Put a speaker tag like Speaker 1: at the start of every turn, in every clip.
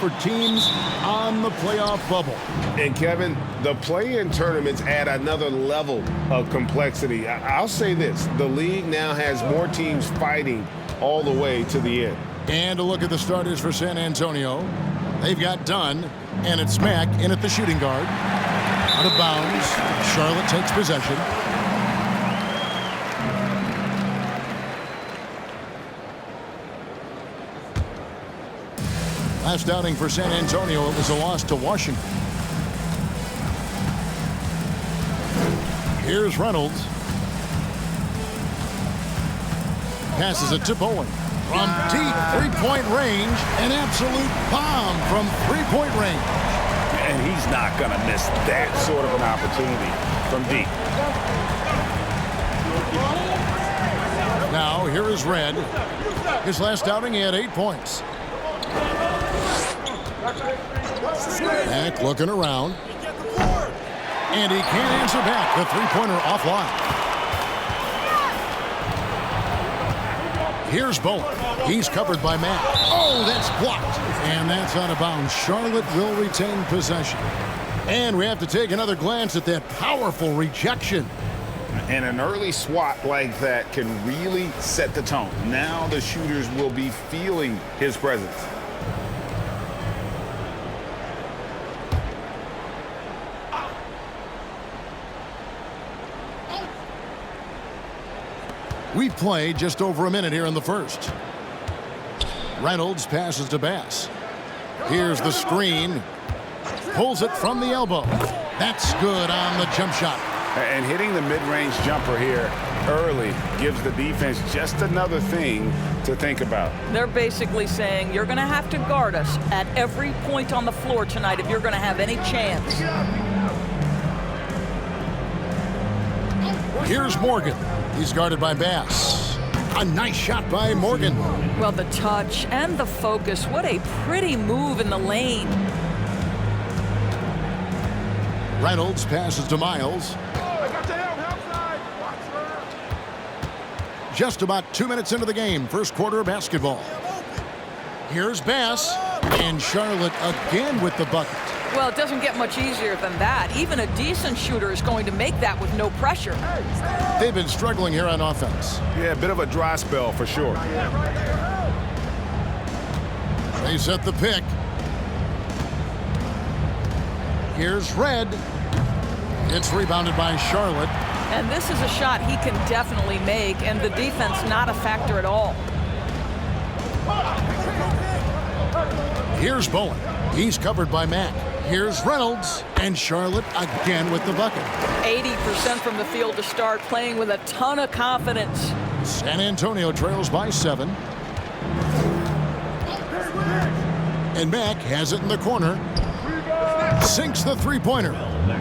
Speaker 1: for teams on the playoff bubble.
Speaker 2: And Kevin, the play-in tournaments add another level of complexity. I'll say this, the league now has more teams fighting all the way to the end.
Speaker 1: And a look at the starters for San Antonio. They've got Dunn, and it's Mack in at the shooting guard. Out of bounds. Charlotte takes possession. Last outing for San Antonio, it was a loss to Washington. Here's Reynolds. Passes it to Bowen. From deep three-point range, an absolute bomb from three-point range.
Speaker 3: And he's not going to miss that sort of an opportunity from deep.
Speaker 1: Now, here is Red. His last outing, he had 8 points. Mack looking around. And he can't answer back. The three-pointer offline. Here's Bowen. He's covered by Mack. Oh, that's blocked. And that's out of bounds. Charlotte will retain possession. And we have to take another glance at that powerful rejection.
Speaker 3: And an early swat like that can really set the tone. Now the shooters will be feeling his presence.
Speaker 1: We've played just over a minute here in the first. Reynolds passes to Bass. Here's the screen. Pulls it from the elbow. That's good on the jump shot.
Speaker 3: And hitting the mid-range jumper here early gives the defense just another thing to think about.
Speaker 4: They're basically saying you're going to have to guard us at every point on the floor tonight if you're going to have any chance.
Speaker 1: Here's Morgan. He's guarded by Bass. A nice shot by Morgan.
Speaker 4: Well, the touch and the focus. What a pretty move in the lane.
Speaker 1: Reynolds passes to Miles. Just about 2 minutes into the game. First quarter of basketball. Here's Bass. And Charlotte again with the bucket.
Speaker 4: Well, it doesn't get much easier than that. Even a decent shooter is going to make that with no pressure.
Speaker 1: They've been struggling here on offense.
Speaker 3: Yeah, a bit of a dry spell for sure.
Speaker 1: They set the pick. Here's Red. It's rebounded by Charlotte.
Speaker 4: And this is a shot he can definitely make, and the defense not a factor at all.
Speaker 1: Here's Bowen. He's covered by Mack. Here's Reynolds, and Charlotte again with the bucket.
Speaker 4: 80% from the field to start, playing with a ton of confidence.
Speaker 1: San Antonio trails by 7. And Mack has it in the corner. Sinks the three-pointer.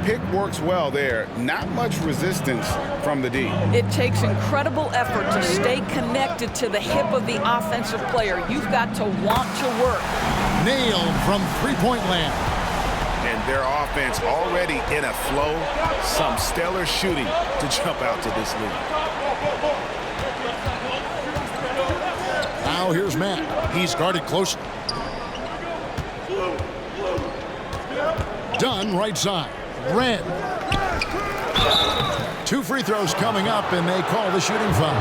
Speaker 3: Pick works well there. Not much resistance from the D.
Speaker 4: It takes incredible effort to stay connected to the hip of the offensive player. You've got to want to work.
Speaker 1: Nailed from three-point land.
Speaker 3: And their offense already in a flow. Some stellar shooting to jump out to this lead.
Speaker 1: Now here's Matt. He's guarded closely. Dunn right side. Red. 2 free throws coming up, and they call the shooting foul.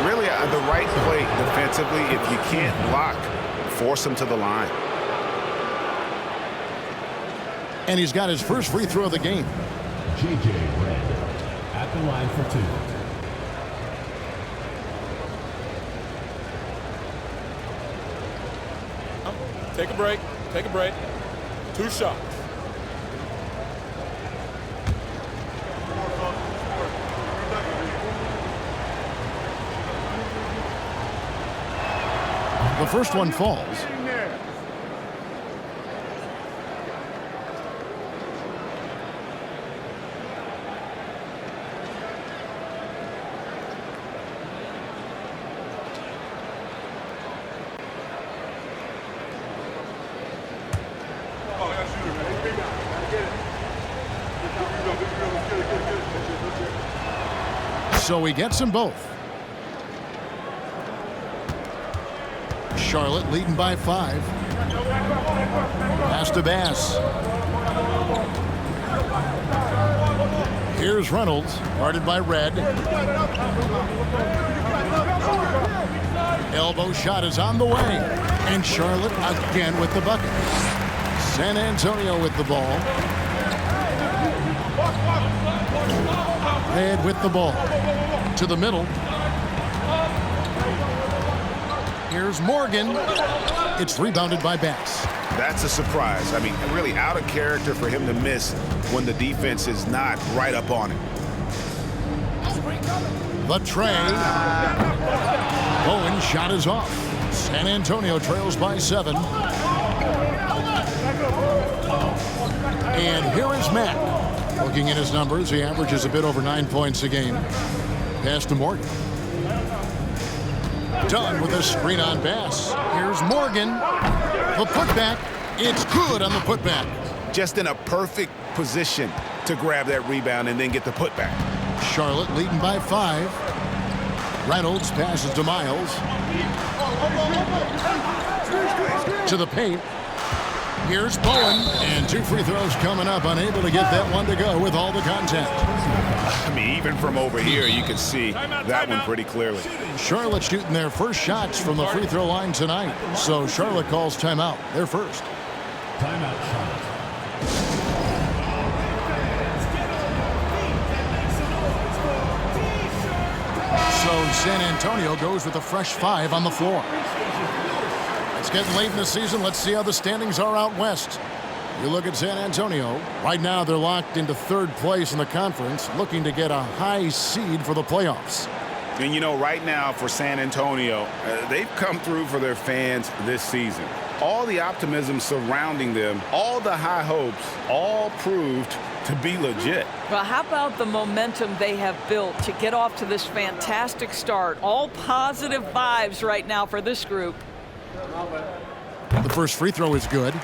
Speaker 3: Really the right play defensively. If you can't block, force them to the line.
Speaker 1: And he's got his first free throw of the game.
Speaker 5: J.J. Red at the line for 2.
Speaker 6: Take a break. Take a break. 2 shots.
Speaker 1: The first one falls. So he gets them both. Charlotte leading by 5. Pass to Bass. Here's Reynolds, guarded by Red. Elbow shot is on the way. And Charlotte again with the bucket. San Antonio with the ball. Red with the ball. To the middle. Here's Morgan. It's rebounded by Bass.
Speaker 3: That's a surprise. I mean, really out of character for him to miss when the defense is not right up on him.
Speaker 1: The tray. Bowen's shot is off. San Antonio trails by 7. And here is Matt. Looking at his numbers, he averages a bit over 9 points a game. Pass to Morgan. Done with a screen on Bass. Here's Morgan. The putback. It's good on the putback.
Speaker 3: Just in a perfect position to grab that rebound and then get the putback.
Speaker 1: Charlotte leading by 5. Reynolds passes to Miles. To the paint. Here's Bowen. And 2 free throws coming up. Unable to get that one to go with all the contact.
Speaker 3: I mean, even from over here, you can see that one pretty clearly.
Speaker 1: Charlotte shooting their first shots from the free throw line tonight. So Charlotte calls timeout. They're first.
Speaker 5: Timeout, Charlotte.
Speaker 1: So San Antonio goes with a fresh 5 on the floor. It's getting late in the season. Let's see how the standings are out west. You look at San Antonio. Right now, they're locked into 3rd place in the conference, looking to get a high seed for the playoffs.
Speaker 3: And, you know, right now for San Antonio, they've come through for their fans this season. All the optimism surrounding them, all the high hopes, all proved to be legit.
Speaker 4: Well, how about the momentum they have built to get off to this fantastic start? All positive vibes right now for this group.
Speaker 1: The first free throw is good.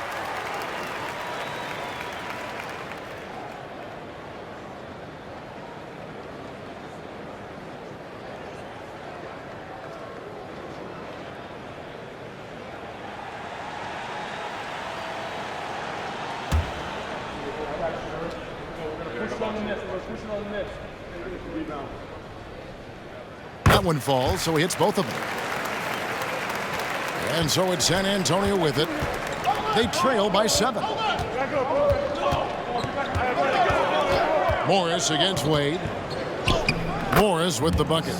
Speaker 1: That one falls, so he hits both of them. And so it's San Antonio with it. They trail by 7. Morris against Wade. Morris with the bucket.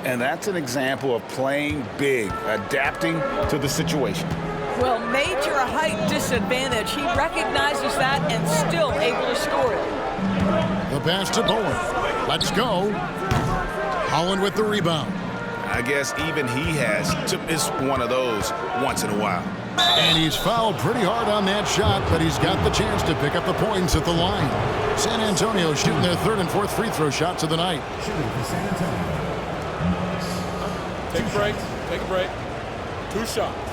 Speaker 3: And that's an example of playing big, adapting to the situation.
Speaker 4: Well, major height disadvantage. He recognizes that and still able to score it.
Speaker 1: The pass to Bowen. Let's go. Holland with the rebound.
Speaker 3: I guess even he has to miss one of those once in a while.
Speaker 1: And he's fouled pretty hard on that shot, but he's got the chance to pick up the points at the line. San Antonio shooting their 3rd and 4th free throw shots of the night.
Speaker 5: Shooting for San Antonio.
Speaker 6: Take a break. Take a break. 2 shots.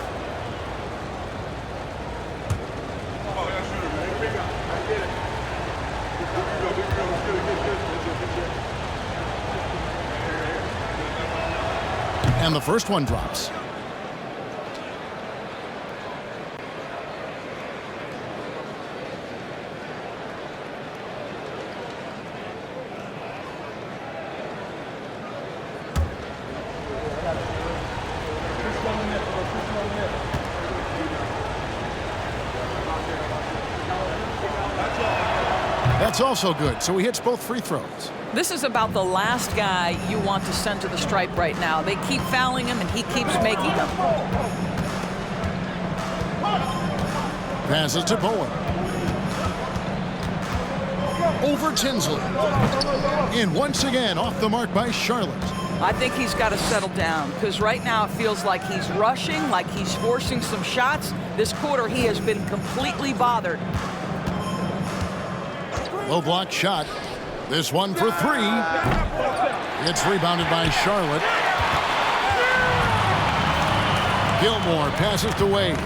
Speaker 1: And the first one drops. That's also good. So he hits both free throws.
Speaker 4: This is about the last guy you want to send to the stripe right now. They keep fouling him, and he keeps making them.
Speaker 1: Passes to Bowen. Over Tinsley. And once again, off the mark by Charlotte.
Speaker 4: I think he's got to settle down because right now it feels like he's rushing, like he's forcing some shots. This quarter, he has been completely bothered.
Speaker 1: Low block shot. This one for 3. It's rebounded by Charlotte. Gilmore passes to Wade.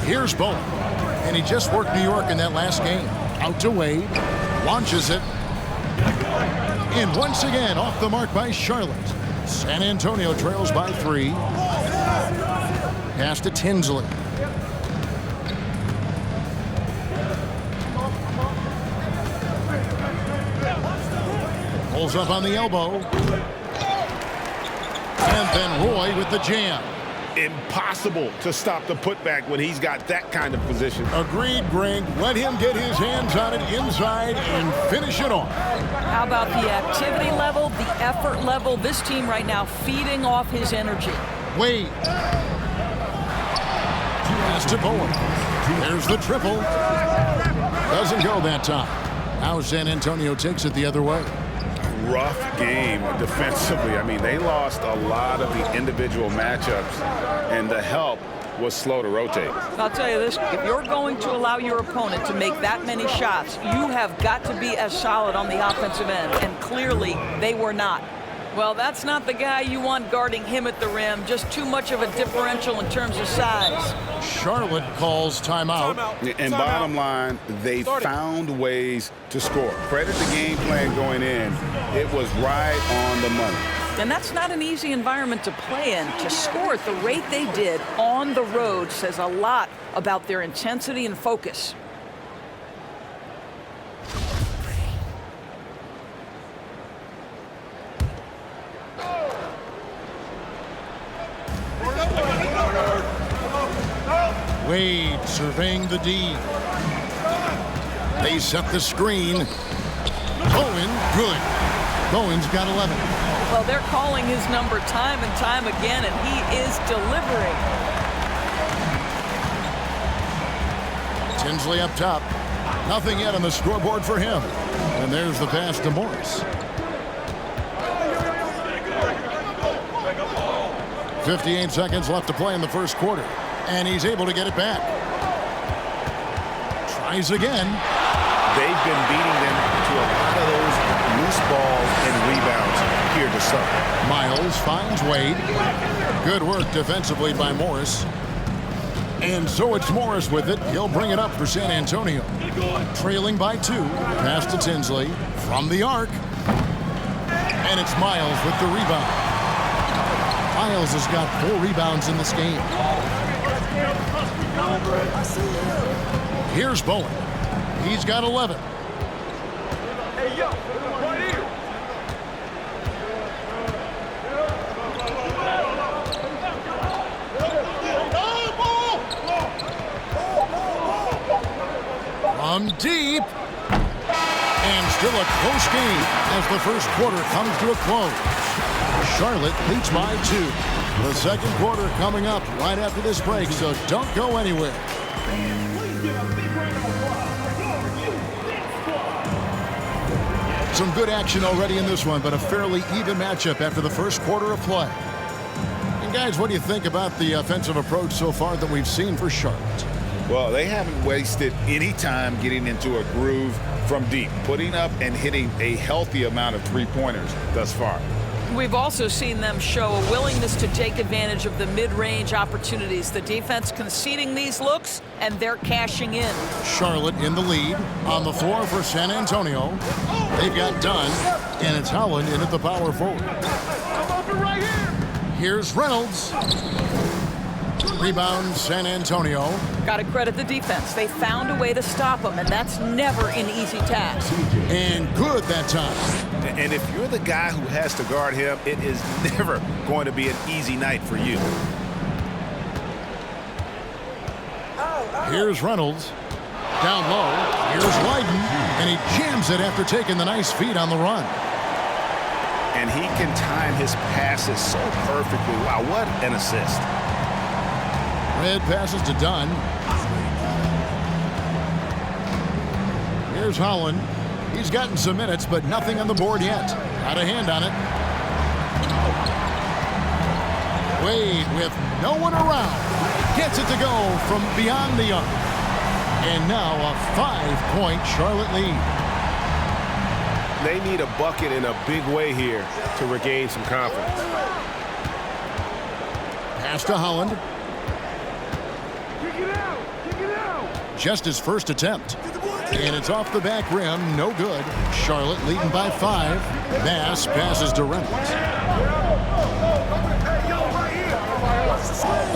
Speaker 1: Here's Bowen. And he just worked New York in that last game. Out to Wade. Launches it. And once again, off the mark by Charlotte. San Antonio trails by 3. Pass to Tinsley. Pulls up on the elbow. And then Roy with the jam.
Speaker 2: Impossible to stop the putback when he's got that kind of position.
Speaker 1: Agreed, Greg. Let him get his hands on it inside and finish it off.
Speaker 4: How about the activity level, the effort level? This team right now feeding off his energy.
Speaker 1: Wade. Pass to Bowen. There's the triple. Doesn't go that time. Now San Antonio takes it the other way.
Speaker 3: Rough game defensively. I mean, they lost a lot of the individual matchups, and the help was slow to rotate.
Speaker 4: I'll tell you this, if you're going to allow your opponent to make that many shots, you have got to be as solid on the offensive end, and clearly they were not. Well, that's not the guy you want guarding him at the rim. Just too much of a differential in terms of size.
Speaker 1: Charlotte calls timeout.
Speaker 3: And bottom line, they found ways to score. Credit the game plan going in. It was right on the money.
Speaker 4: And that's not an easy environment to play in. To score at the rate they did on the road says a lot about their intensity and focus.
Speaker 1: Wade surveying the D. They set the screen. Bowen, good. Bowen's got 11.
Speaker 4: Well, they're calling his number time and time again, and he is delivering.
Speaker 1: Tinsley up top. Nothing yet on the scoreboard for him. And there's the pass to Morris. 58 seconds left to play in the first quarter. And he's able to get it back. Tries again.
Speaker 3: They've been beating them to a lot of those loose balls and rebounds here to start.
Speaker 1: Miles finds Wade. Good work defensively by Morris. And so it's Morris with it. He'll bring it up for San Antonio. Trailing by 2. Pass to Tinsley from the arc. And it's Miles with the rebound. Miles has got 4 rebounds in this game. Here's Bowen. He's got 11.
Speaker 6: Hey, yo, right here.
Speaker 1: From deep. And still a close game as the first quarter comes to a close. Charlotte leads by 2. The second quarter coming up right after this break, so don't go anywhere. Some good action already in this one, but a fairly even matchup after the first quarter of play. And guys, what do you think about the offensive approach so far that we've seen for Charlotte?
Speaker 3: Well, they haven't wasted any time getting into a groove from deep, putting up and hitting a healthy amount of three-pointers thus far.
Speaker 4: We've also seen them show a willingness to take advantage of the mid-range opportunities. The defense conceding these looks, and they're cashing in.
Speaker 1: Charlotte in the lead. On the floor for San Antonio. They've got Dunn, and it's Holland in at the power forward. Here's Reynolds. Rebound, San Antonio.
Speaker 4: Got to credit the defense. They found a way to stop them, and that's never an easy task.
Speaker 1: And good that time.
Speaker 3: And if you're the guy who has to guard him, it is never going to be an easy night for you.
Speaker 1: Here's Reynolds. Down low. Here's Lydon. And he jams it after taking the nice feed on the run.
Speaker 3: And he can time his passes so perfectly. Wow, what an assist.
Speaker 1: Red passes to Dunn. Here's Holland. He's gotten some minutes, but nothing on the board yet. Got a hand on it. Wade with no one around. Gets it to go from beyond the arc. And now a 5-point Charlotte lead.
Speaker 2: They need a bucket in a big way here to regain some confidence.
Speaker 1: Pass to Holland. Just his first attempt. And it's off the back rim. No good. Charlotte leading by 5. Bass passes to Reynolds.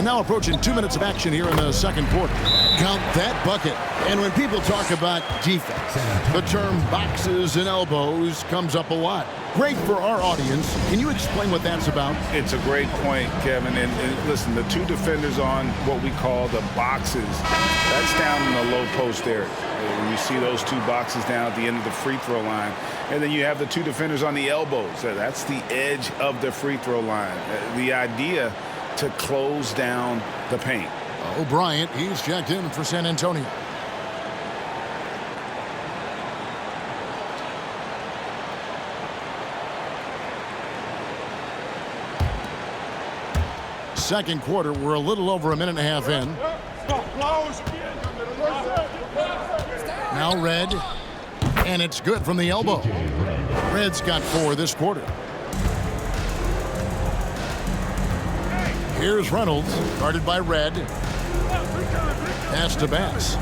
Speaker 1: And now approaching 2 minutes of action here in the second quarter. Count that bucket. And when people talk about defense, the term boxes and elbows comes up a lot. Great for our audience. Can you explain what that's about?
Speaker 3: It's a great point, Kevin. And listen, the two defenders on what we call the boxes, that's down in the low post area. When you see those two boxes down at the end of the free throw line. And then you have the two defenders on the elbows. That's the edge of the free throw line. The idea to close down the paint.
Speaker 1: Bryant, he's checked in for San Antonio. Second quarter, we're a little over a minute and a half in. Now Red, and it's good from the elbow. Red's got 4 this quarter. Here's Reynolds, guarded by Red. Pass to Bass.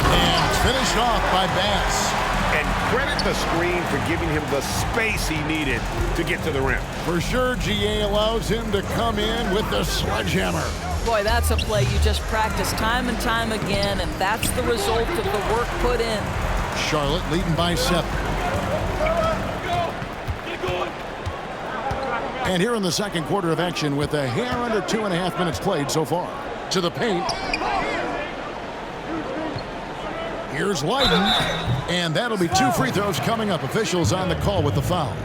Speaker 1: And finished off by Bass.
Speaker 2: And credit the screen for giving him the space he needed to get to the rim.
Speaker 1: For sure, GA allows him to come in with the sledgehammer.
Speaker 4: Boy, that's a play you just practice time and time again, and that's the result of the work put in.
Speaker 1: Charlotte leading by 7. And here in the second quarter of action with a hair under 2.5 minutes played so far. To the paint. Here's Leiden. And that'll be 2 free throws coming up. Officials on the call with the foul.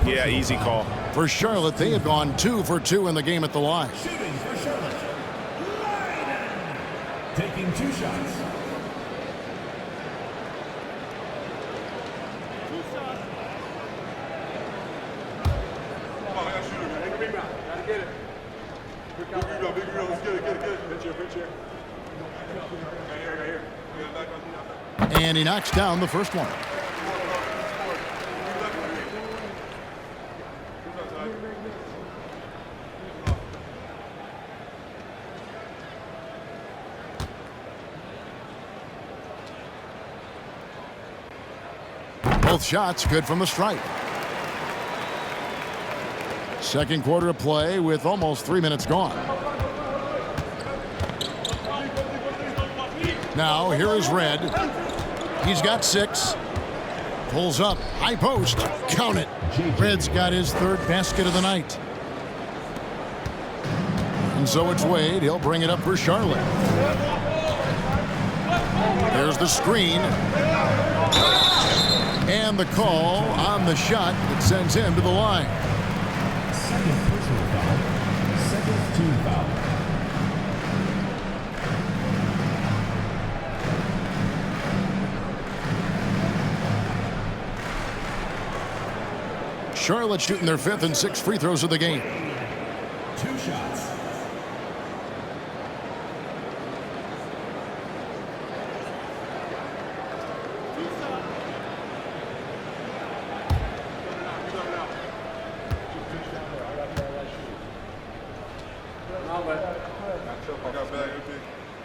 Speaker 3: Yeah, easy call.
Speaker 1: For Charlotte, they have gone 2 for 2 in the game at the line.
Speaker 5: Shooting for Charlotte. Leiden. Taking 2 shots.
Speaker 1: And he knocks down the first one. Both shots good from the stripe. Second quarter of play with almost 3 minutes gone. Now here is Red. He's got 6. Pulls up. High post. Count it. Red's got his 3rd basket of the night. And so it's Wade. He'll bring it up for Charlotte. There's the screen. And the call on the shot that sends him to the line.
Speaker 5: Second personal foul. Second team foul.
Speaker 1: Charlotte shooting their 5th and 6th free throws of the game.
Speaker 5: 2 shots.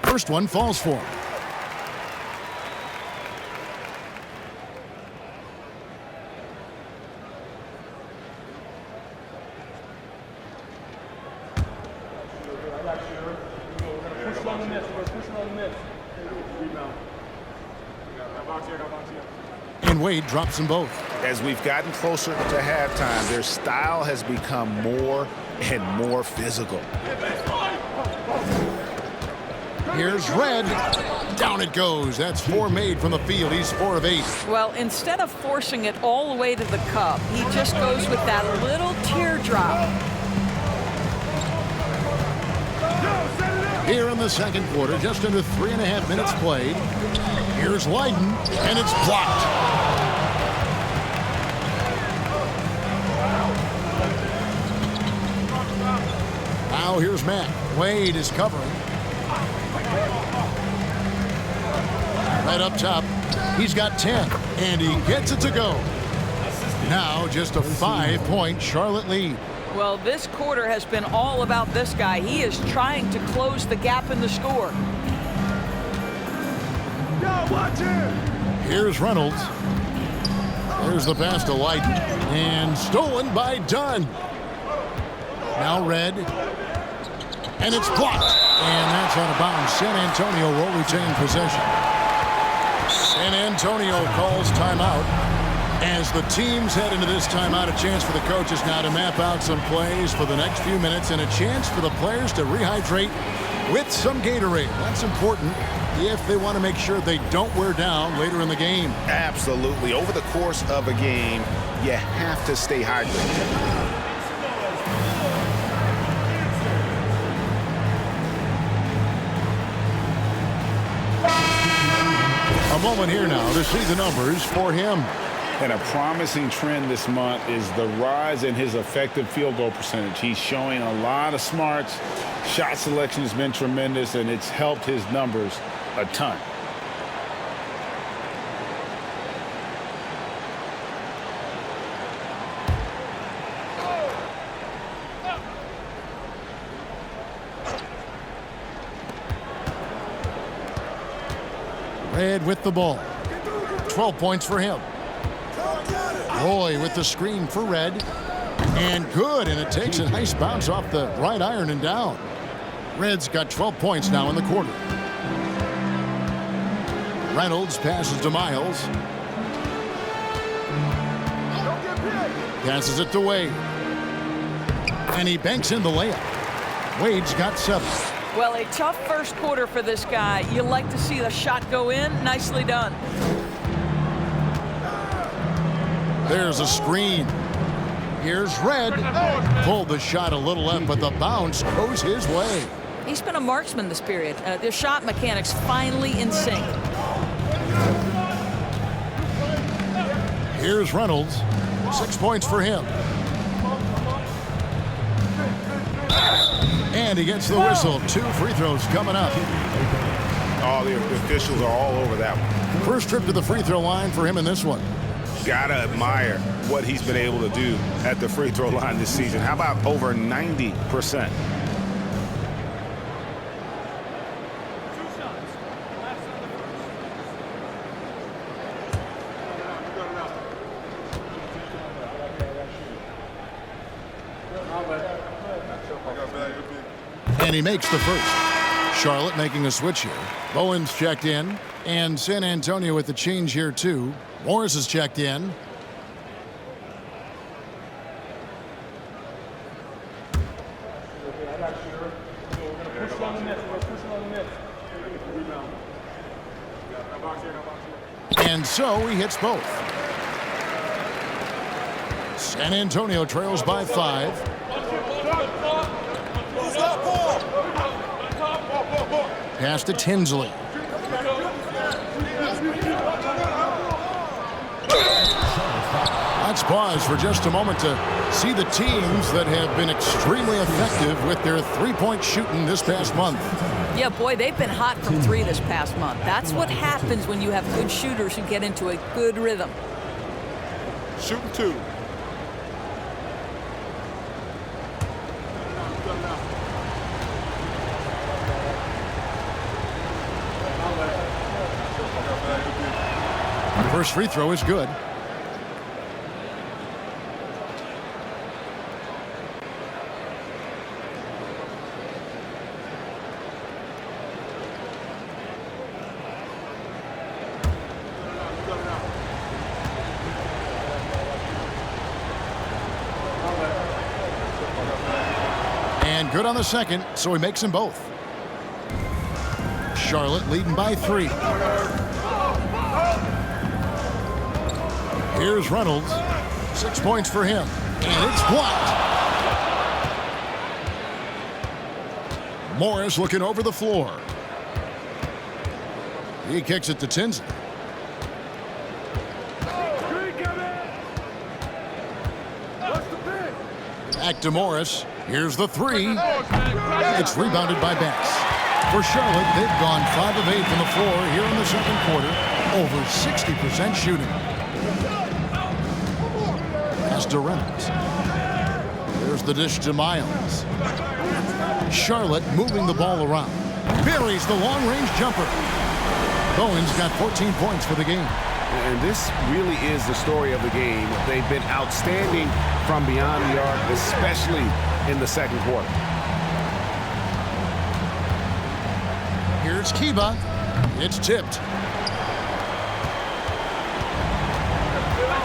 Speaker 1: First one falls for him. And Wade drops them both.
Speaker 3: As we've gotten closer to halftime, their style has become more and more physical.
Speaker 1: Here's Red. Down it goes. That's 4 made from the field. He's 4 of 8.
Speaker 4: Well, instead of forcing it all the way to the cup, he just goes with that little teardrop.
Speaker 1: Here in the second quarter, just under 3.5 minutes played. Here's Leiden, and it's blocked. Now here's Matt. Wade is covering. Right up top, he's got 10, and he gets it to go. Now just a 5-point Charlotte lead.
Speaker 4: Well, this quarter has been all about this guy. He is trying to close the gap in the score.
Speaker 1: Here's Reynolds. There's the pass to Leiden, and stolen by Dunn. Now Red. And it's blocked. And that's out of bounds. San Antonio will retain possession. San Antonio calls timeout. As the teams head into this timeout, a chance for the coaches now to map out some plays for the next few minutes and a chance for the players to rehydrate with some Gatorade. That's important if they want to make sure they don't wear down later in the game.
Speaker 3: Absolutely. Over the course of a game, you have to stay hydrated.
Speaker 1: A moment here now to see the numbers for him.
Speaker 3: And a promising trend this month is the rise in his effective field goal percentage. He's showing a lot of smarts. Shot selection has been tremendous, and it's helped his numbers a ton.
Speaker 1: Red with the ball. 12 points for him. Roy with the screen for Red. And good, and it takes a nice bounce off the right iron and down. Red's got 12 points now in the quarter. Reynolds passes to Miles. Passes it to Wade. And he banks in the layup. Wade's got 7.
Speaker 4: Well, a tough first quarter for this guy. You like to see the shot go in. Nicely done.
Speaker 1: There's a screen. Here's Red. Pulled the shot a little left, but the bounce goes his way.
Speaker 4: He's been a marksman this period. The shot mechanics finally in sync.
Speaker 1: Here's Reynolds. 6 points for him. And he gets the whistle. 2 free throws coming up.
Speaker 3: Oh, the officials are all over that one.
Speaker 1: First trip to the free throw line for him in this one.
Speaker 3: Gotta admire what he's been able to do at the free throw line this season. How about over 90%?
Speaker 1: And he makes the first. Charlotte making a switch here. Bowen's checked in. And San Antonio with the change here, too. Morris is checked in. And so he hits both. San Antonio trails by 5. Pass to Tinsley. Let's pause for just a moment to see the teams that have been extremely effective with their three-point shooting this past month.
Speaker 4: Yeah, boy, they've been hot from 3 this past month. That's what happens when you have good shooters who get into a good rhythm.
Speaker 3: Shooting 2.
Speaker 1: First free throw is good. And good on the second, so he makes them both. Charlotte leading by 3. Here's Reynolds. 6 points for him. And it's blocked. Morris looking over the floor. He kicks it to Tinsley. Back to Morris. Here's the 3. It's rebounded by Bass. For Charlotte, they've gone 5 of 8 from the floor here in the second quarter. Over 60% shooting. To Reynolds. There's the dish to Miles. Charlotte moving the ball around. Buries the long-range jumper. Bowen's got 14 points for the game.
Speaker 2: And this really is the story of the game. They've been outstanding from beyond the arc, especially in the second quarter.
Speaker 1: Here's Kiba. It's tipped.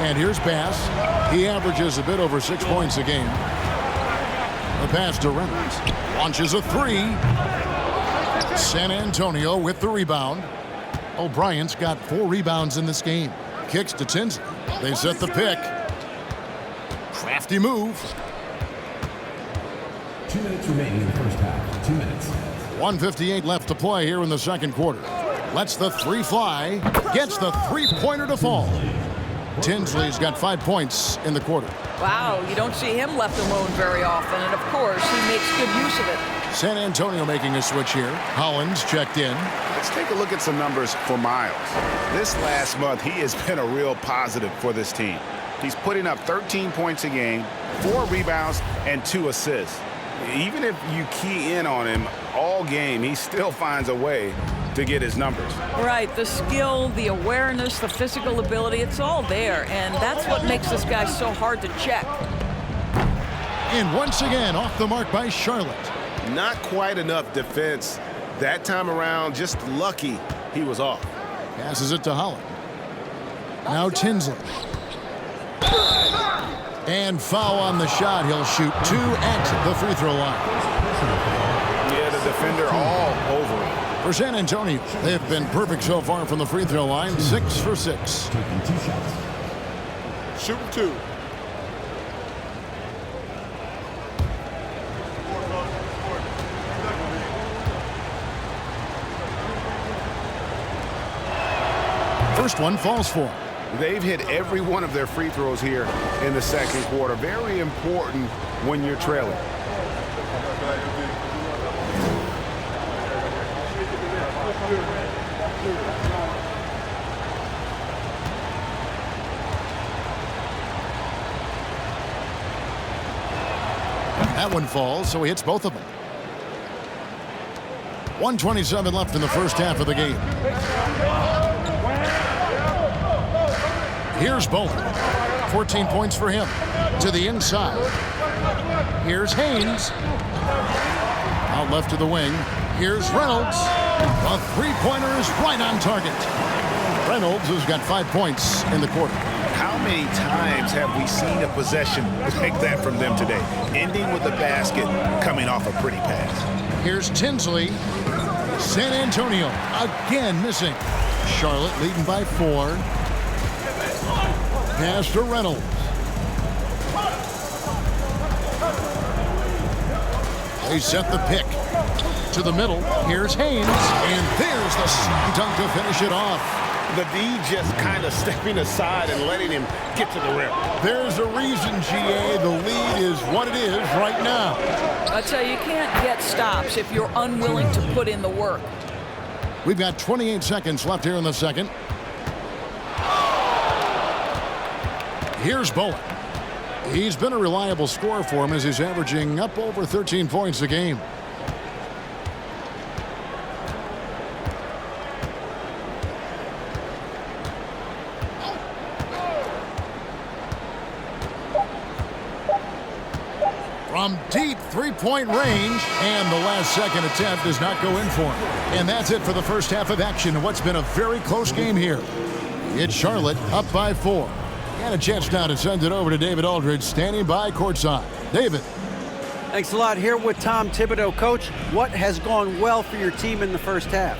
Speaker 1: And here's Bass. He averages a bit over 6 points a game. The pass to Reynolds. Launches a three. San Antonio with the rebound. O'Brien's got 4 rebounds in this game. Kicks to Tinsley. They set the pick. Crafty move.
Speaker 5: 2 minutes remaining in the first half. 2 minutes.
Speaker 1: 1:58 left to play here in the second quarter. Lets the three fly. Gets the three-pointer to fall. Tinsley's got 5 points in the quarter.
Speaker 4: Wow, you don't see him left alone very often, and of course, he makes good use of it.
Speaker 1: San Antonio making a switch here. Hollins checked in.
Speaker 3: Let's take a look at some numbers for Miles. This last month, he has been a real positive for this team. He's putting up 13 points a game, 4 rebounds, and 2 assists. Even if you key in on him all game, he still finds a way to get his numbers.
Speaker 4: Right, the skill, the awareness, the physical ability, it's all there, and that's what makes this guy so hard to check.
Speaker 1: And once again, off the mark by Charlotte.
Speaker 2: Not quite enough defense that time around. Just lucky he was off.
Speaker 1: Passes it to Holland. Now Tinsley. And foul on the shot. He'll shoot 2 at the free throw line.
Speaker 3: Yeah, the defender all over him.
Speaker 1: For San Antonio, they've been perfect so far from the free throw line. 6 for 6.
Speaker 5: Taking 2 shots.
Speaker 6: Shooting 2.
Speaker 1: First one falls for him.
Speaker 3: They've hit every one of their free throws here in the second quarter. Very important when you're trailing.
Speaker 1: That one falls, so he hits both of them. 1:27 left in the first half of the game. Here's Bowler. 14 points for him. To the inside. Here's Haynes. Out left to the wing. Here's Reynolds. A three-pointer is right on target. Reynolds has got 5 points in the quarter.
Speaker 3: How many times have we seen a possession like that from them today? Ending with a basket, coming off a pretty pass.
Speaker 1: Here's Tinsley. San Antonio again missing. Charlotte leading by 4. Pass to Reynolds. They set the pick. To the middle. Here's Haynes. And there's the slam dunk to finish it off.
Speaker 2: The D just kind of stepping aside and letting him get to the rim.
Speaker 1: There's a reason, GA, the lead is what it is right now.
Speaker 4: I tell you, you can't get stops if you're unwilling to put in the work.
Speaker 1: We've got 28 seconds left here in the second. Here's Bowen. He's been a reliable scorer for him as he's averaging up over 13 points a game. From deep three-point range, and the last second attempt does not go in for him. And that's it for the first half of action in what's been a very close game here. It's Charlotte up by 4. And a chance now to send it over to David Aldridge, standing by courtside. David.
Speaker 7: Thanks a lot. Here with Tom Thibodeau. Coach, what has gone well for your team in the first half?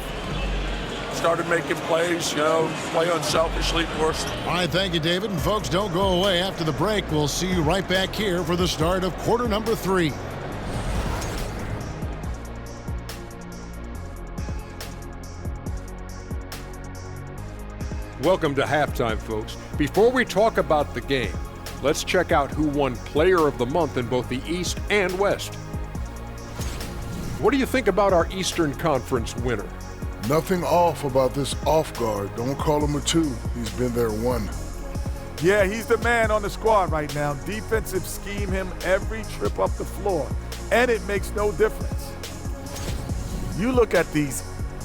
Speaker 8: Started making plays, play unselfishly for us.
Speaker 1: All right, thank you, David. And folks, don't go away. After the break, we'll see you right back here for the start of quarter number 3.
Speaker 9: Welcome to halftime, folks. Before we talk about the game, let's check out who won Player of the Month in both the East and West. What do you think about our Eastern Conference winner?
Speaker 10: Nothing off about this off guard. Don't call him a 2. He's been there 1.
Speaker 6: Yeah, he's the man on the squad right now. Defensive scheme him every trip up the floor, and it makes no difference. You look at these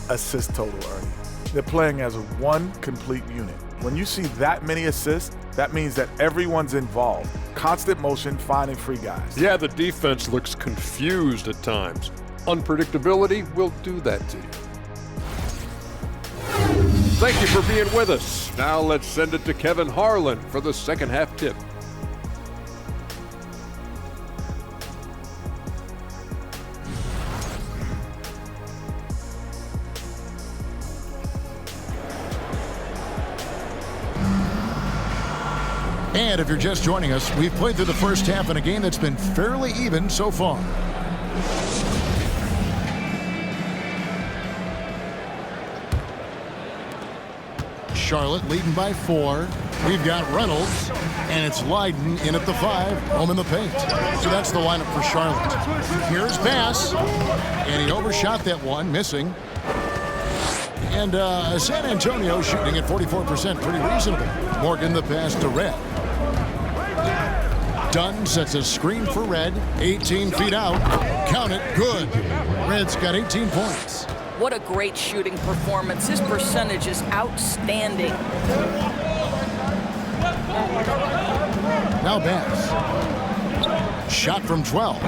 Speaker 6: assist total, Ernie. They're playing as one complete unit. When you see that many assists, that means that everyone's involved. constant motion, finding free guys.
Speaker 9: Yeah, the defense looks confused at times. Unpredictability will do that to you. Thank you for being with us. Now let's send it to Kevin Harlan for the second half tip.
Speaker 1: And if you're just joining us, we've played through the first half in a game that's been fairly even so far. Charlotte leading by 4. We've got Reynolds, and it's Leiden in at the 5, home in the paint. So that's the lineup for Charlotte. Here's pass, and he overshot that one, missing. And San Antonio shooting at 44%, pretty reasonable. Morgan the pass to Red. Dunn sets a screen for Red, 18 feet out. Count it, good. Red's got 18 points.
Speaker 4: What a great shooting performance. His percentage is outstanding.
Speaker 1: Now Bass. Shot from 12.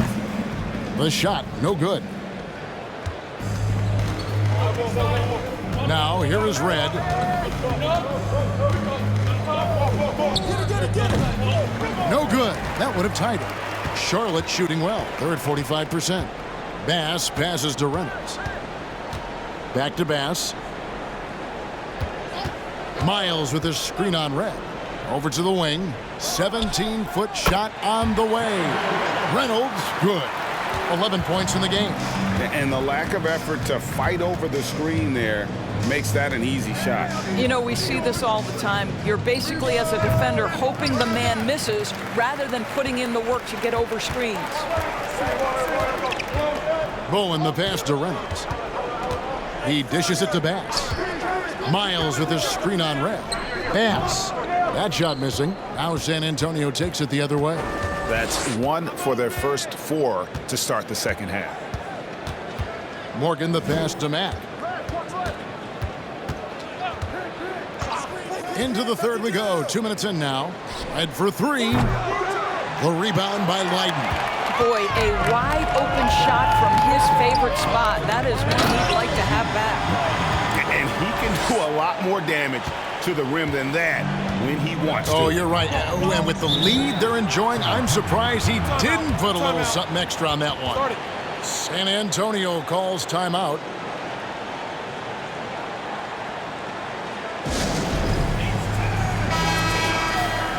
Speaker 1: The shot, no good. Now, here is Red. No good. That would have tied it. Charlotte shooting well. They're at 45%. Bass passes to Reynolds. Back to Bass. Miles with his screen on Red. Over to the wing. 17-foot shot on the way. Reynolds, good. 11 points in the game.
Speaker 3: And the lack of effort to fight over the screen there makes that an easy shot.
Speaker 4: You know, we see this all the time. You're basically, as a defender, hoping the man misses rather than putting in the work to get over screens.
Speaker 1: Bowen the pass to Reynolds. He dishes it to Bass. Miles with his screen on Red. Bass. That shot missing. Now San Antonio takes it the other way.
Speaker 3: That's 1 for their first 4 to start the second half.
Speaker 1: Morgan the pass to Mack. Into the third we go. 2 minutes in now. Red for 3. The rebound by Leiden.
Speaker 4: Boy, a wide open shot from his favorite spot. That is one he'd like to have back.
Speaker 3: And he can do a lot more damage to the rim than that when he wants to.
Speaker 1: Oh, you're right. And with the lead they're enjoying, I'm surprised he didn't put a little something extra on that one. San Antonio calls timeout.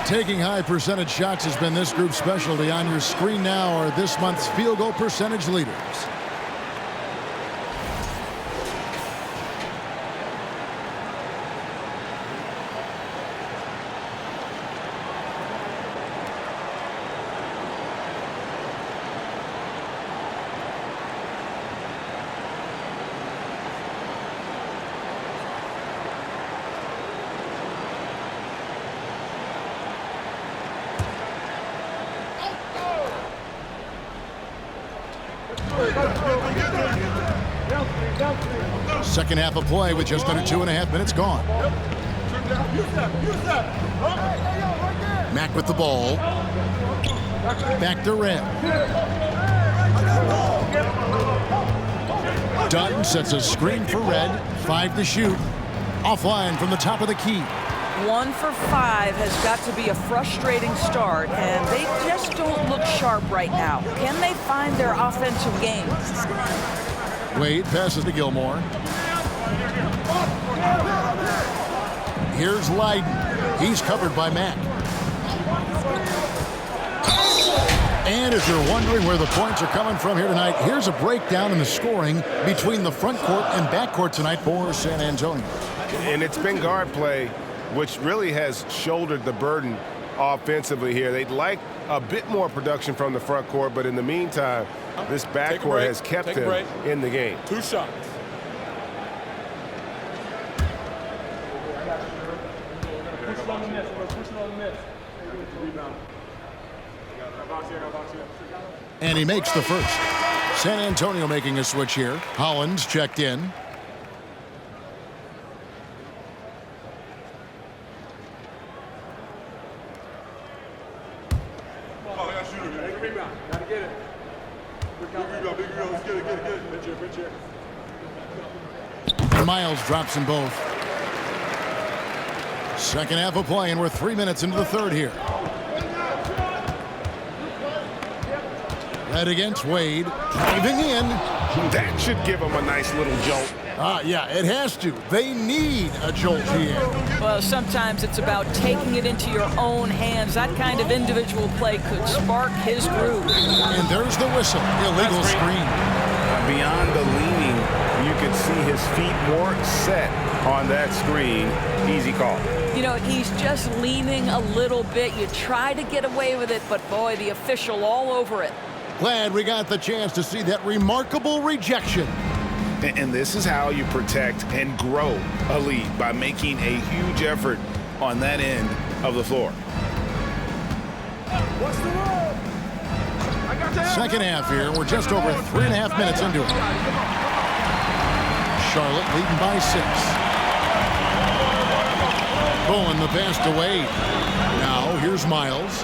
Speaker 1: Taking high percentage shots has been this group's specialty. On your screen now are this month's field goal percentage leaders. Second half of play with just under 2.5 minutes gone. Mack with the ball. Back to Red. Dunn sets a screen for Red. 5 to shoot. Offline from the top of the key.
Speaker 4: 1 for 5 has got to be a frustrating start, and they just don't look sharp right now. Can they find their offensive game?
Speaker 1: Wade passes to Gilmore. Here's Leiden. He's covered by Mack. And if you're wondering where the points are coming from here tonight, here's a breakdown in the scoring between the front court and back court tonight for San Antonio.
Speaker 2: And it's been guard play, which really has shouldered the burden offensively here. They'd like a bit more production from the front court, but in the meantime, this backcourt has kept them in the game.
Speaker 8: 2 shots.
Speaker 1: And he makes the first. San Antonio making a switch here. Hollins checked in. And Miles drops them both. Second half of play, and we're 3 minutes into the third here. Red against Wade, driving in.
Speaker 2: That should give him a nice little jolt.
Speaker 1: Yeah, it has to. They need a jolt here.
Speaker 4: Well, sometimes it's about taking it into your own hands. That kind of individual play could spark his groove.
Speaker 1: And there's the whistle. Illegal screen.
Speaker 3: Beyond the leaning, you could see his feet more set on that screen. Easy call.
Speaker 4: You know, he's just leaning a little bit. You try to get away with it, but boy, the official all over it.
Speaker 1: Glad we got the chance to see that remarkable rejection.
Speaker 3: And this is how you protect and grow a lead, by making a huge effort on that end of the floor.
Speaker 2: What's the rule?
Speaker 1: Second half here. We're just over 3.5 minutes into it. Charlotte leading by 6. Bowen the pass to Wade. Now here's Miles.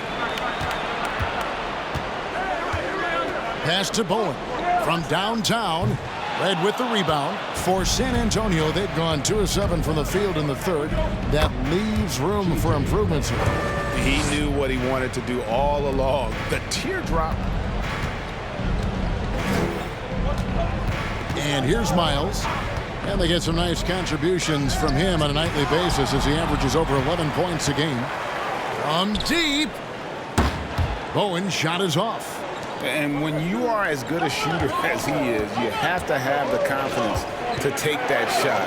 Speaker 1: Pass to Bowen from downtown. Red with the rebound. For San Antonio, they've gone 2 of 7 from the field in the third. That leaves room for improvements here.
Speaker 3: He knew what he wanted to do all along. The teardrop.
Speaker 1: And here's Miles. And they get some nice contributions from him on a nightly basis as he averages over 11 points a game. From deep. Bowen's shot is off.
Speaker 3: And when you are as good a shooter as he is, you have to have the confidence to take that shot.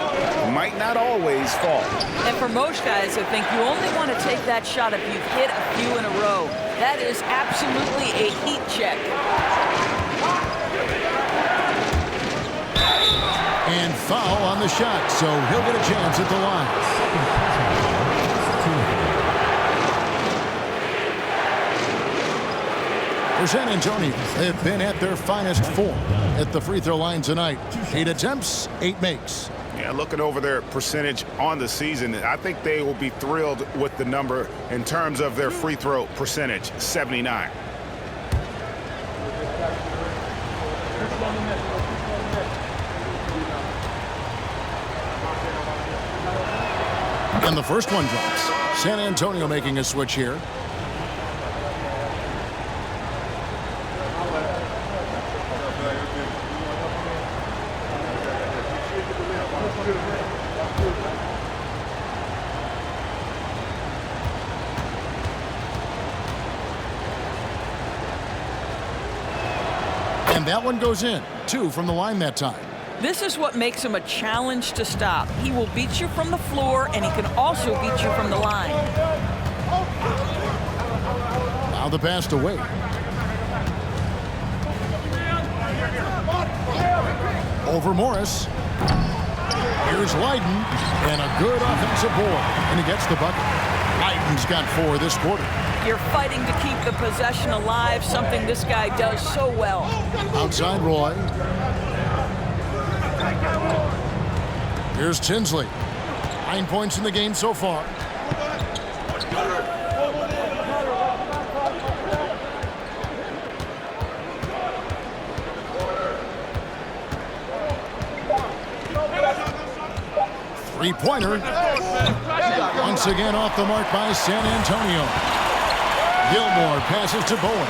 Speaker 3: It might not always fall.
Speaker 4: And for most guys, I think you only want to take that shot if you've hit a few in a row. That is absolutely a heat check.
Speaker 1: And foul on the shot, so he'll get a chance at the line. For San Antonio, they've been at their finest form at the free throw line tonight. 8 attempts, 8 makes.
Speaker 3: Yeah, looking over their percentage on the season, I think they will be thrilled with the number in terms of their free throw percentage, 79.
Speaker 1: And the first one drops. San Antonio making a switch here. And that one goes in. 2 from the line that time.
Speaker 4: This is what makes him a challenge to stop. He will beat you from the floor, and he can also beat you from the line.
Speaker 1: Now the pass to Wade. Over Morris. Here's Leiden, and a good offensive board, and he gets the bucket. Leiden's got 4 this quarter.
Speaker 4: You're fighting to keep the possession alive, something this guy does so well.
Speaker 1: Outside Roy. Here's Tinsley. 9 points in the game so far. Three-pointer. Once again off the mark by San Antonio. Gilmore passes to Bowen.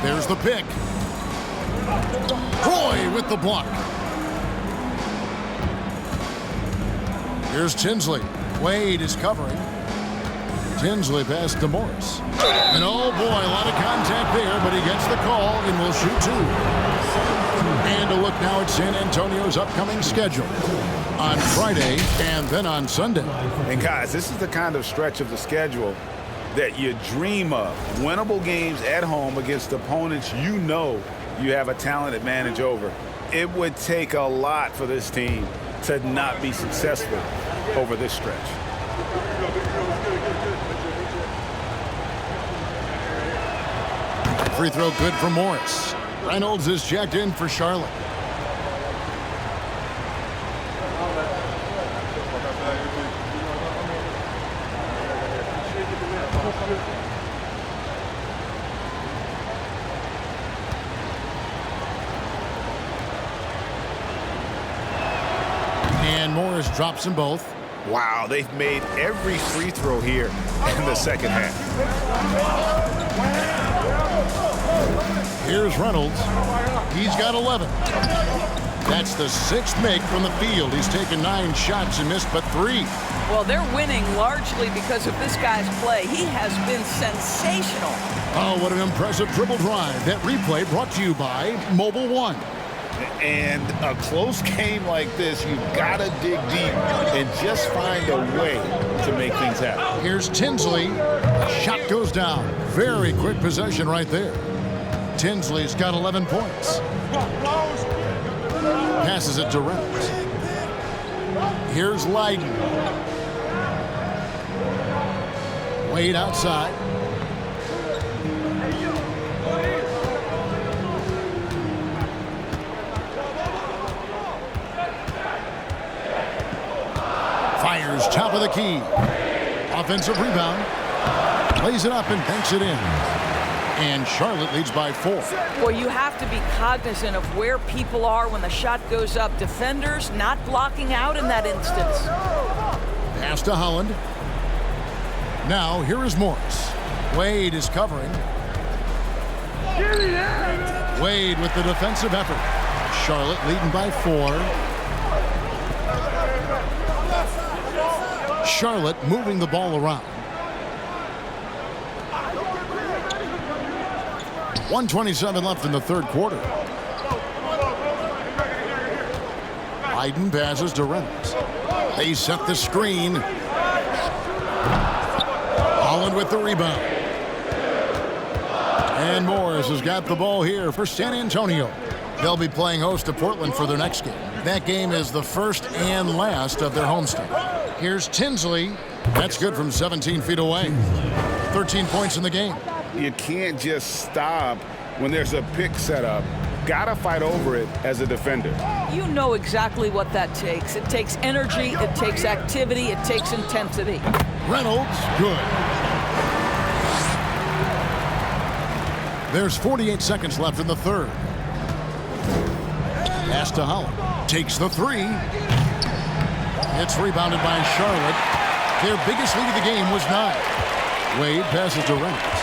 Speaker 1: There's the pick. Roy with the block. Here's Tinsley. Wade is covering. Tinsley pass to Morris. And oh boy, a lot of contact there, but he gets the call and will shoot 2. And a look now at San Antonio's upcoming schedule. On Friday and then on Sunday.
Speaker 3: And guys, this is the kind of stretch of the schedule that you dream of. Winnable games at home against opponents you know you have a talent advantage over. It would take a lot for this team to not be successful over this stretch.
Speaker 1: Free throw good for Morris. Reynolds is checked in for Charlotte. And Morris drops them both.
Speaker 3: Wow, they've made every free throw here in the second half.
Speaker 1: Here's Reynolds. He's got 11. That's the 6th make from the field. He's taken 9 shots and missed but 3.
Speaker 4: Well, they're winning largely because of this guy's play. He has been sensational.
Speaker 1: Oh, what an impressive dribble drive. That replay brought to you by Mobile One.
Speaker 3: And a close game like this, you've got to dig deep and just find a way to make things happen.
Speaker 1: Here's Tinsley. Shot goes down. Very quick possession right there. Tinsley's got 11 points. Passes it to Reynolds. Here's Leiden. Wade outside. Fires top of the key. Offensive rebound. Lays it up and banks it in. And Charlotte leads by 4.
Speaker 4: Well, you have to be cognizant of where people are when the shot goes up. Defenders not blocking out in that instance.
Speaker 1: Pass to Holland. Now here is Morris. Wade is covering. Wade with the defensive effort. Charlotte leading by 4. Charlotte moving the ball around. 1:27 left in the third quarter. Leiden passes to Reynolds. They set the screen. Holland with the rebound. And Morris has got the ball here for San Antonio. They'll be playing host to Portland for their next game. That game is the first and last of their homestand. Here's Tinsley. That's good from 17 feet away. 13 points in the game.
Speaker 3: You can't just stop when there's a pick set up. Gotta fight over it as a defender.
Speaker 4: You know exactly what that takes. It takes energy, it takes activity, it takes intensity.
Speaker 1: Reynolds, good. There's 48 seconds left in the third. Pass to Holland. Takes the 3. It's rebounded by Charlotte. Their biggest lead of the game was 9. Wade passes to Reynolds.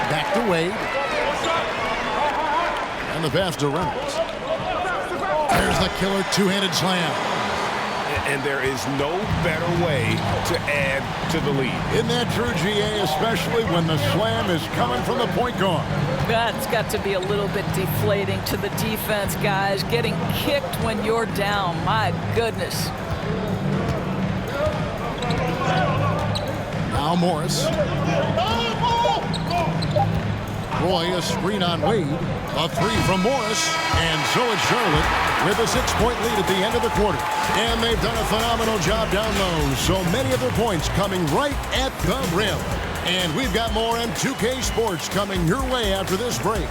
Speaker 1: Back to Wade. And the pass to Reynolds. There's the killer two-handed slam.
Speaker 3: And there is no better way to add to the lead.
Speaker 1: Isn't that true, GA, especially when the slam is coming from the point guard?
Speaker 4: That's got to be a little bit deflating to the defense, guys. Getting kicked when you're down. My goodness.
Speaker 1: Now Morris. Roy, a screen on Wade. A 3 from Morris. And so it's Charlotte with a 6-point lead at the end of the quarter. And they've done a phenomenal job down low. So many of their points coming right at the rim. And we've got more M2K Sports coming your way after this break.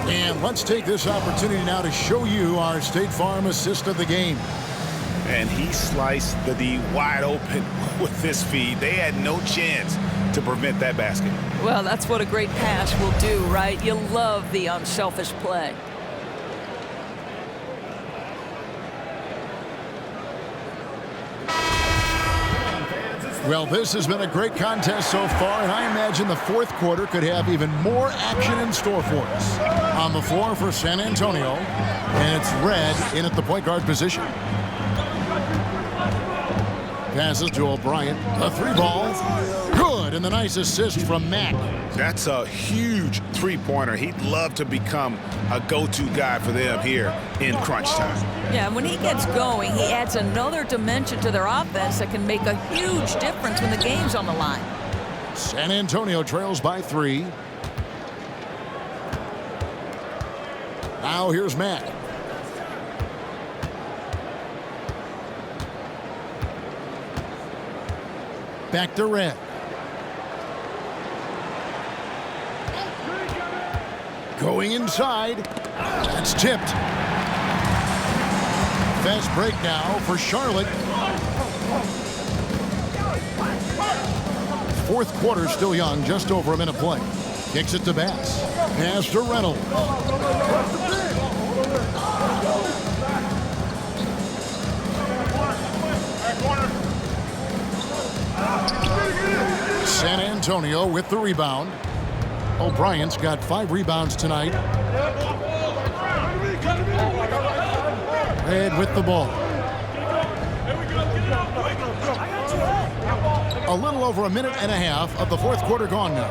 Speaker 1: And let's take this opportunity now to show you our State Farm assist of the game.
Speaker 3: And he sliced the D wide open with this feed. They had no chance to prevent that basket.
Speaker 4: Well, that's what a great pass will do, right? You love the unselfish play.
Speaker 1: Well, this has been a great contest so far, and I imagine the fourth quarter could have even more action in store for us. On the floor for San Antonio, and it's Red in at the point guard position. Passes to O'Brien. A 3-ball. Good, and the nice assist from Mack.
Speaker 3: That's a huge three-pointer. He'd love to become a go-to guy for them here in crunch time.
Speaker 4: Yeah, when he gets going, he adds another dimension to their offense that can make a huge difference when the game's on the line.
Speaker 1: San Antonio trails by 3. Now here's Mack. Back to Red. Going inside. That's tipped. Fast break now for Charlotte. fourth quarter still young, just over a minute play. Kicks it to Bass. Pass to Reynolds. San Antonio with the rebound. O'Brien's got 5 rebounds tonight. Red with the ball. A little over a minute and a half of the fourth quarter gone now.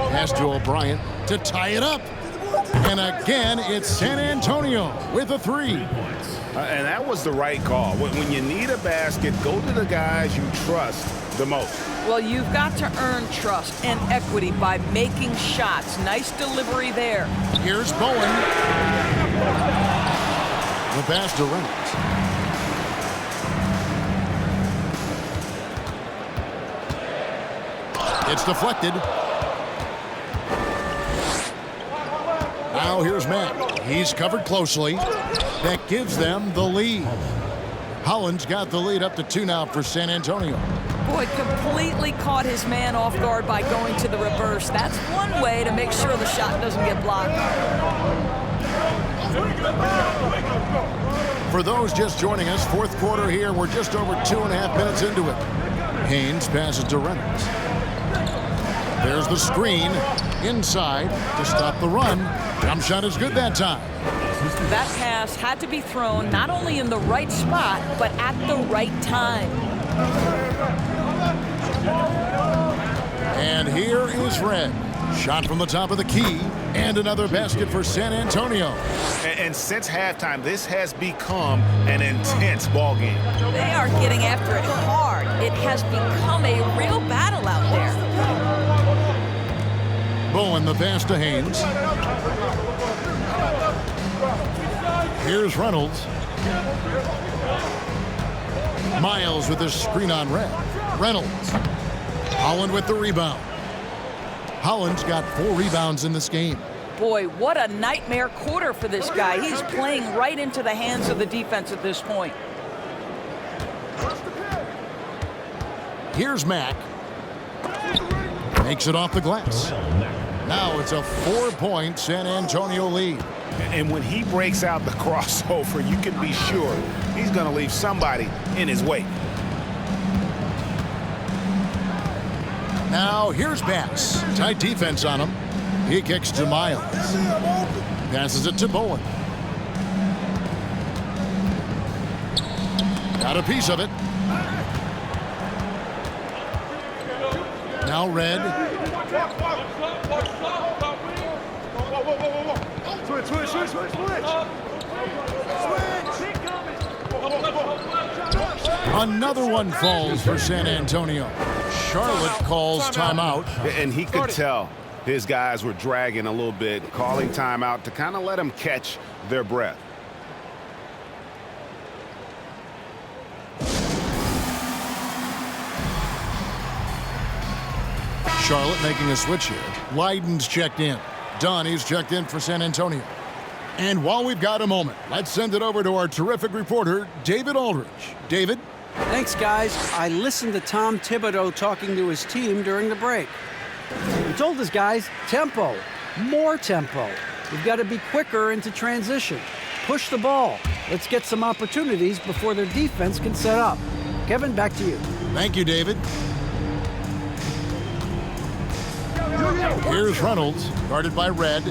Speaker 1: Pass to O'Brien to tie it up. And again, it's San Antonio with a 3.
Speaker 3: And that was the right call. When you need a basket, go to the guys you trust the most.
Speaker 4: Well, you've got to earn trust and equity by making shots. Nice delivery there.
Speaker 1: Here's Bowen. The pass to Reynolds. It's deflected. Now here's Matt. He's covered closely. That gives them the lead. Holland's got the lead up to 2 now for San Antonio.
Speaker 4: Boy, completely caught his man off guard by going to the reverse. That's one way to make sure the shot doesn't get blocked.
Speaker 1: For those just joining us, fourth quarter here. We're just over 2.5 minutes into it. Haynes passes to Reynolds. There's the screen inside to stop the run. Jump shot is good that time.
Speaker 4: That pass had to be thrown not only in the right spot, but at the right time.
Speaker 1: And here is Red. Shot from the top of the key. And another basket for San Antonio.
Speaker 3: And since halftime, this has become an intense ball game.
Speaker 4: They are getting after it hard. It has become a real battle out there.
Speaker 1: Bowen the pass to Haynes. Here's Reynolds. Miles with the screen on Red. Reynolds. Holland with the rebound. Holland's got 4 rebounds in this game.
Speaker 4: Boy, what a nightmare quarter for this guy. He's playing right into the hands of the defense at this point.
Speaker 1: Here's Mack. Makes it off the glass. Now it's a 4-point San Antonio lead.
Speaker 3: And when he breaks out the crossover, you can be sure he's going to leave somebody in his wake.
Speaker 1: Now here's Bass. Tight defense on him. He kicks to Miles. Passes it to Bowen. Got a piece of it. Now Red. Another one falls for San Antonio. Charlotte calls timeout.
Speaker 3: And he could tell his guys were dragging a little bit, calling timeout to kind of let them catch their breath.
Speaker 1: Charlotte making a switch here. Leiden's checked in. Donnie's checked in for San Antonio. And while we've got a moment, let's send it over to our terrific reporter, David Aldridge. David?
Speaker 7: Thanks, guys. I listened to Tom Thibodeau talking to his team during the break. He told his guys, tempo, more tempo. We've got to be quicker into transition. Push the ball. Let's get some opportunities before their defense can set up. Kevin, back to you.
Speaker 1: Thank you, David. Here's Reynolds, guarded by Red.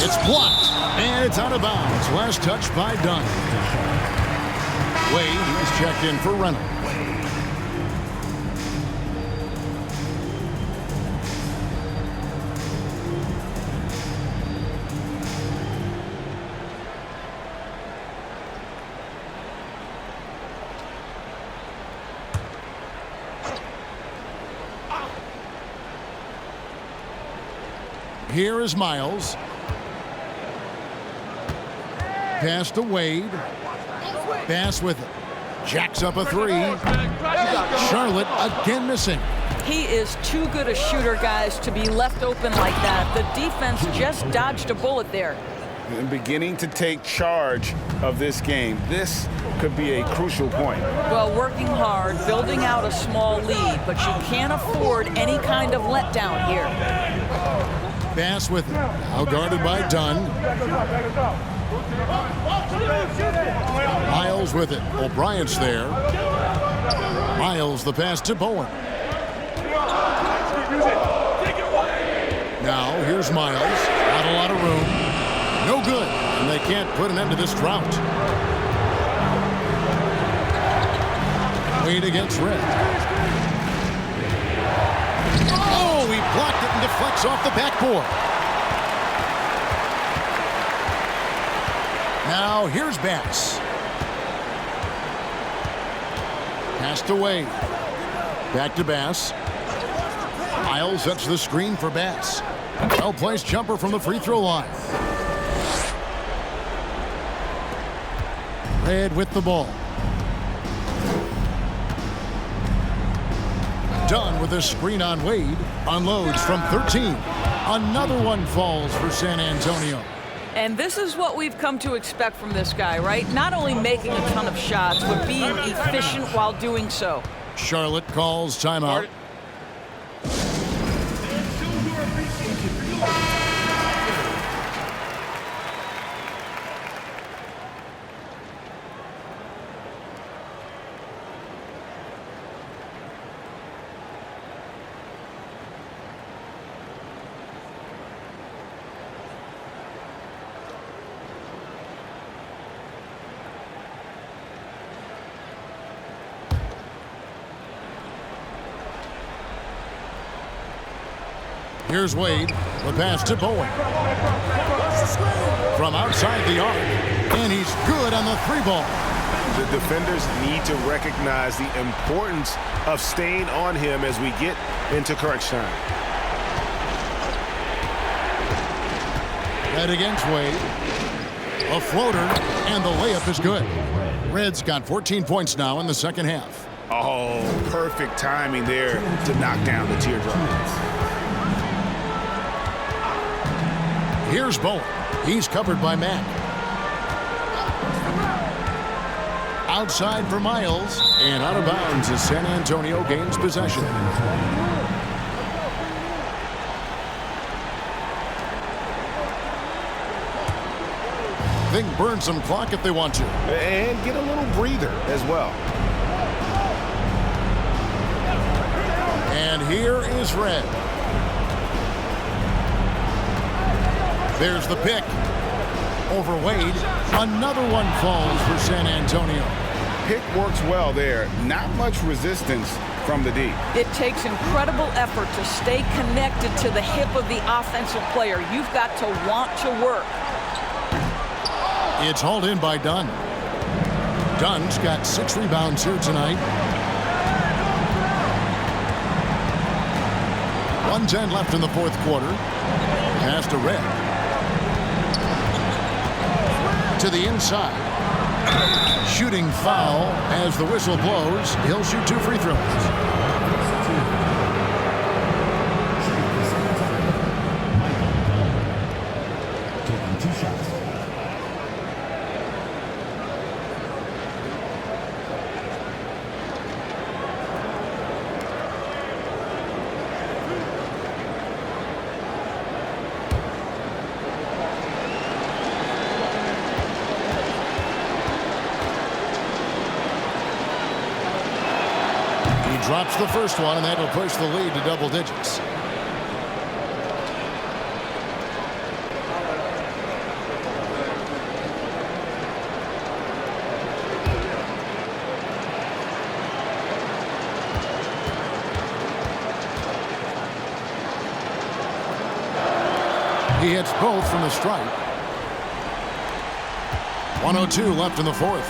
Speaker 1: It's blocked, and it's out of bounds. Last touch by Dunn. Wade is checked in for Reynolds. Here is Miles. Pass to Wade. Bass with it. Jacks up a 3. Charlotte again missing.
Speaker 4: He is too good a shooter, guys, to be left open like that. The defense just dodged a bullet there.
Speaker 3: And beginning to take charge of this game. This could be a crucial point.
Speaker 4: Well, working hard, building out a small lead, but you can't afford any kind of letdown here.
Speaker 1: Bass with it. Now guarded by Dunn. Miles with it. O'Brien's there. Miles the pass to Bowen. Now here's Miles. Not a lot of room. No good. And they can't put an end to this drought. Wade against Red. Oh, he blocked it and deflects off the backboard. Now here's Bass. Pass to Wade. Back to Bass. Miles sets the screen for Bass. Well-placed jumper from the free throw line. Red with the ball. Dunn with a screen on Wade. Unloads from 13. Another one falls for San Antonio.
Speaker 4: And this is what we've come to expect from this guy, right? Not only making a ton of shots, but being efficient while doing so.
Speaker 1: Charlotte calls timeout. Here's Wade. The pass to Bowen. From outside the arc. And he's good on the three ball.
Speaker 2: The defenders need to recognize the importance of staying on him as we get into crunch time.
Speaker 1: Red against Wade. A floater. And the layup is good. Red's got 14 points now in the second half.
Speaker 3: Oh, perfect timing there to knock down the teardrop.
Speaker 1: Here's Bowen. He's covered by Mack. Outside for Miles. And out of bounds as San Antonio gains possession. They can burn some clock if they want to.
Speaker 2: And get a little breather as well.
Speaker 1: And here is Red. There's the pick. Over Wade. Another one falls for San Antonio.
Speaker 3: Pick works well there. Not much resistance from the D.
Speaker 4: It takes incredible effort to stay connected to the hip of the offensive player. You've got to want to work.
Speaker 1: It's hauled in by Dunn. Dunn's got 6 rebounds here tonight. 1:10 left in the fourth quarter. Pass to Red. To the inside. Shooting foul as the whistle blows. He'll shoot 2 free throws.
Speaker 5: Taking 2 shots.
Speaker 1: Drops the first one, and that'll push the lead to double digits. He hits both from the stripe. 1:02 left in the fourth.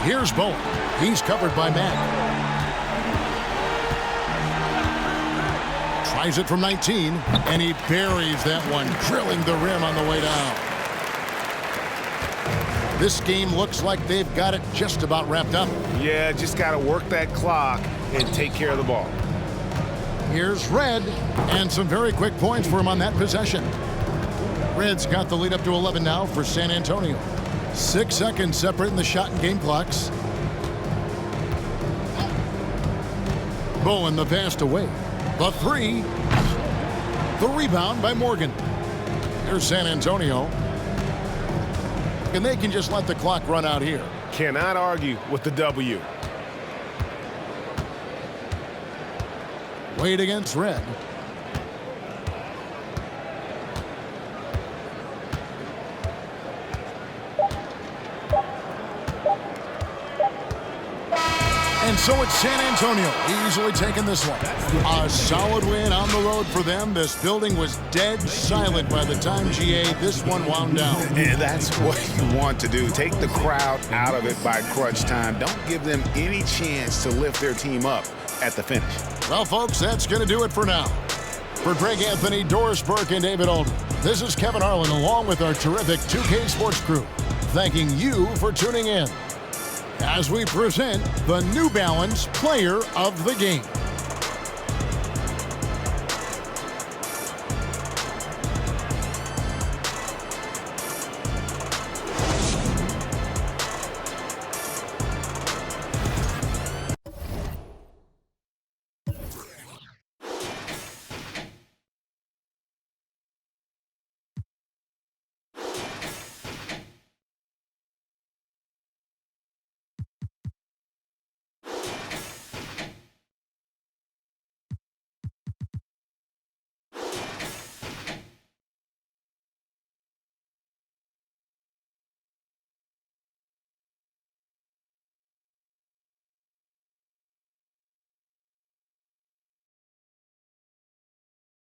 Speaker 1: Here's Bowen. He's covered by Mack. Tries it from 19, and he buries that one, drilling the rim on the way down. This game looks like they've got it just about wrapped up.
Speaker 2: Yeah, just got to work that clock and take care of the ball.
Speaker 1: Here's Red, and some very quick points for him on that possession. Reds got the lead up to 11 now for San Antonio. 6 seconds separating the shot and game clocks. Bowen the pass away. The three. The rebound by Morgan. Here's San Antonio. And they can just let the clock run out here.
Speaker 2: Cannot argue with the W.
Speaker 1: Wade against Red. And so it's San Antonio easily taking this one. A solid win on the road for them. This building was dead silent by the time GA this one wound down.
Speaker 3: And that's what you want to do. Take the crowd out of it by crunch time. Don't give them any chance to lift their team up at the finish.
Speaker 1: Well, folks, that's going to do it for now. For Greg Anthony, Doris Burke, and David Alden, this is Kevin Harlan along with our terrific 2K Sports crew, thanking you for tuning in as we present the New Balance Player of the Game.